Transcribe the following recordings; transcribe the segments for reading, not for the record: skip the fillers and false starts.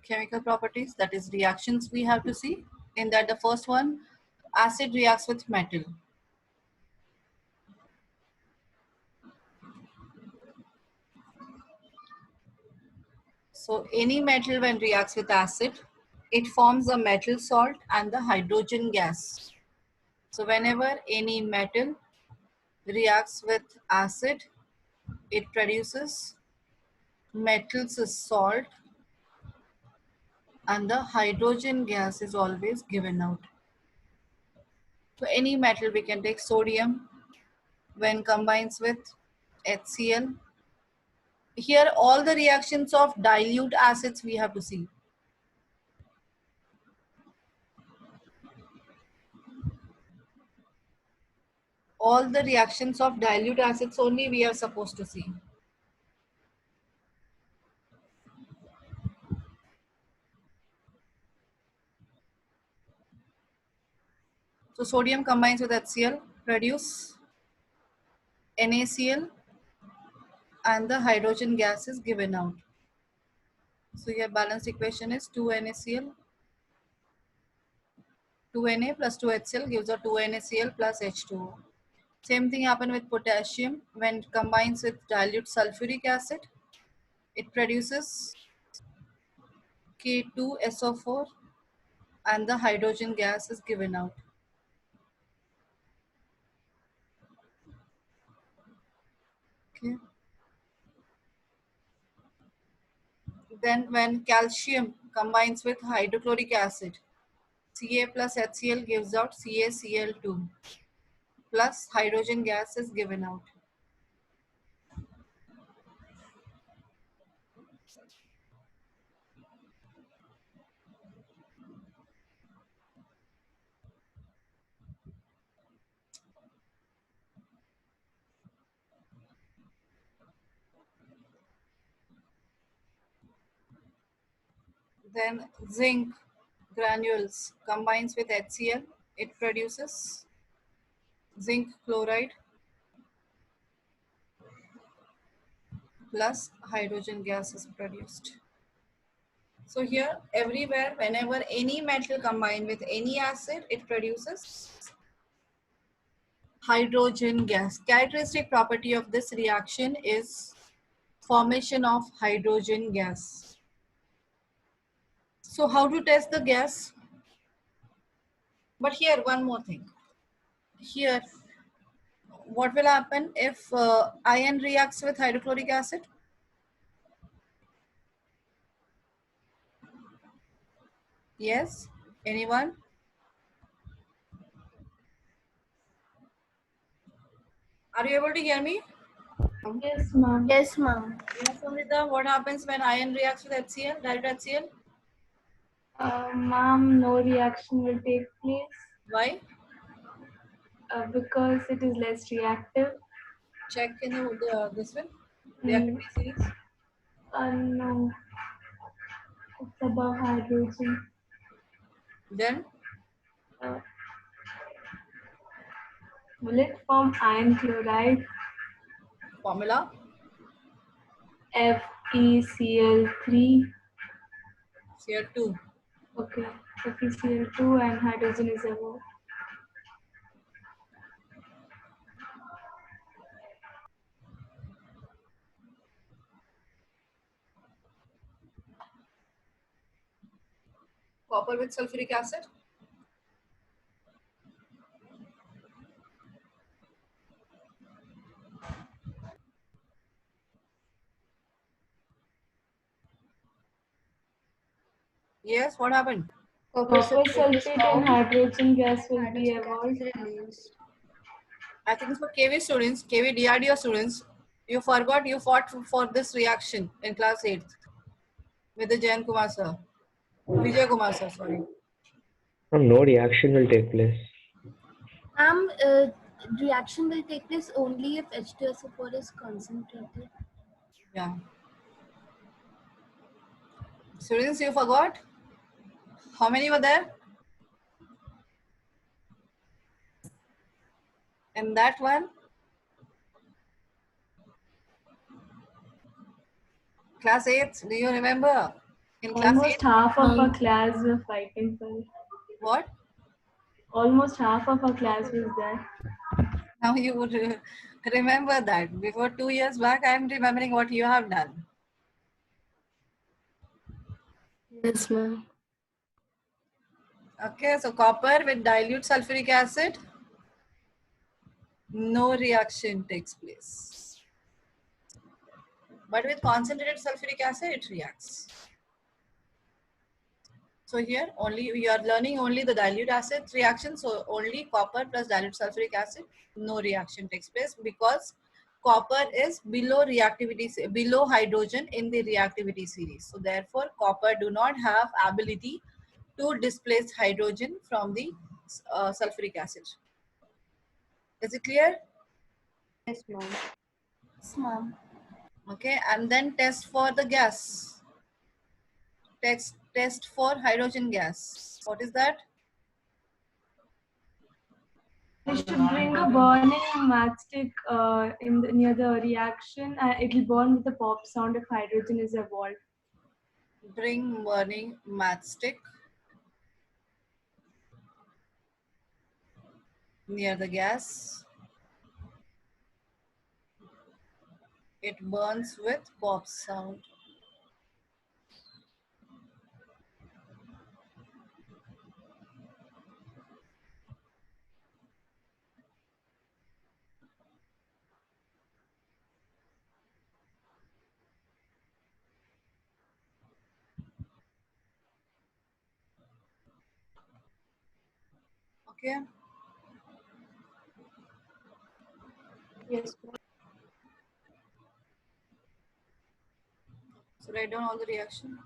chemical properties, that is reactions we have to see. In that, the first one, acid reacts with metal. So any metal when reacts with acid, it forms a metal salt and the hydrogen gas. So whenever any metal reacts with acid, it produces metals as salt and the hydrogen gas is always given out. So any metal, we can take sodium when combines with HCl. Here all the reactions of dilute acids we have to see. All the reactions of dilute acids only we are supposed to see. So sodium combines with HCl, produce NaCl, and the hydrogen gas is given out. So your balanced equation is 2NaCl, 2Na plus 2HCl gives a 2NaCl plus H2O. Same thing happen with potassium. When it combines with dilute sulfuric acid, it produces K2SO4 and the hydrogen gas is given out. Okay. Then when calcium combines with hydrochloric acid, Ca plus HCl gives out CaCl2 plus hydrogen gas is given out. Then zinc granules combines with HCl, it produces zinc chloride plus hydrogen gas is produced. So here everywhere whenever any metal combine with any acid, it produces hydrogen gas. Characteristic property of this reaction is formation of hydrogen gas. So how to test the gas? But here one more thing. Here what will happen if iron reacts with hydrochloric acid? Yes? Anyone? Are you able to hear me? Yes, ma'am. Yes, ma'am. Yes, Amrita, what happens when iron reacts with HCl, direct HCl? Ma'am, no reaction will take place Why? because it is less reactive. Check in this one, reactivity series. No, it's above hydrogen. Then Uh, will it form iron chloride? formula, FeCl3. Cl2. Okay, FeCl2 and hydrogen is above. Copper with sulfuric acid. Yes, what happened? Copper Copper sulfate is sulfate and formed. hydrogen gas will be Hydrogen gas evolved. is released. I think for KV students, KV DRDO students, you forgot you fought for this reaction in class 8th with the Jayan Kumar sir. Vijay Kumar sir, sorry. No reaction will take place. Reaction will take place only if H2SO4 is concentrated. Yeah. Students, you forgot? How many were there? In that one? Class 8th, do you remember? In class Almost 8, half of our class were fighting for it. what? Almost half of our class was there. Now you would remember that. Before 2 years back, I am remembering what you have done. Yes, ma'am. Okay, so copper with dilute sulfuric acid, no reaction takes place. But with concentrated sulfuric acid, it reacts. So here only we are learning only the dilute acid reaction. So only copper plus dilute sulfuric acid, no reaction takes place because copper is below reactivity, below hydrogen in the reactivity series. So therefore copper do not have ability to displace hydrogen from the sulfuric acid. Is it clear? Yes, ma'am. Yes, ma'am. Okay, and then test for the gas. Test for hydrogen gas. What is that? We should bring a burning matchstick near the reaction. It'll burn with a pop sound if hydrogen is evolved. Bring burning matchstick near the gas. It burns with pop sound. Okay. Yes. So write down all the reaction.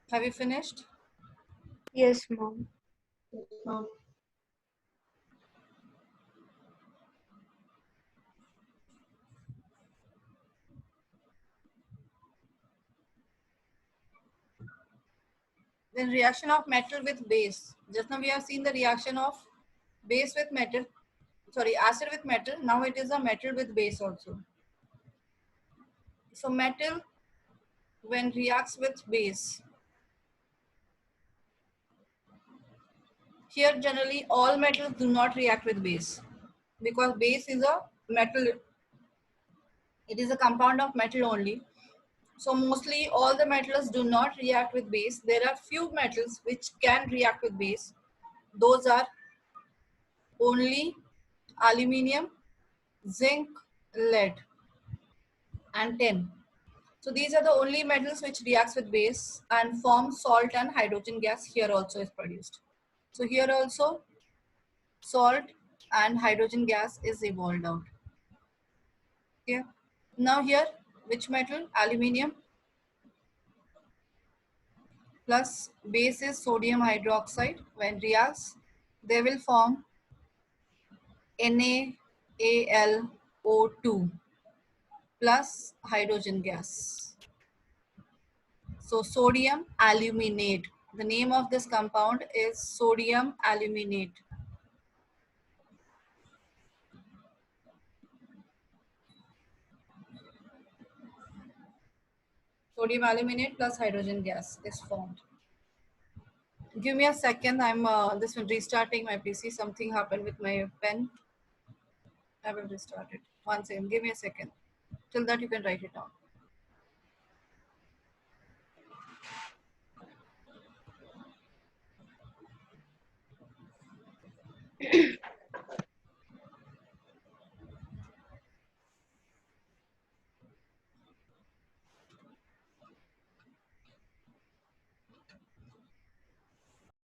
Have you finished? Yes, ma'am. Then reaction of metal with base. Just now we have seen the reaction of base with metal. Sorry, acid with metal. Now it is a metal with base also. So metal when reacts with base. Here generally all metals do not react with base because base is a metal. It is a compound of metal only. So mostly all the metals do not react with base. There are few metals which can react with base. Those are only aluminium, zinc, lead and tin. So these are the only metals which reacts with base and forms salt and hydrogen gas. Here also is produced. So here also salt and hydrogen gas is evolved out. Okay. Now here, which metal? Aluminium plus base is sodium hydroxide. When reacts, they will form NaAlO2 plus hydrogen gas. So sodium aluminate. The name of this compound is sodium aluminate. Sodium aluminate plus hydrogen gas is formed. Give me a second. I'm this one restarting my PC. Something happened with my pen. I will restart it. 1 second. Give me a second. Till that you can write it down.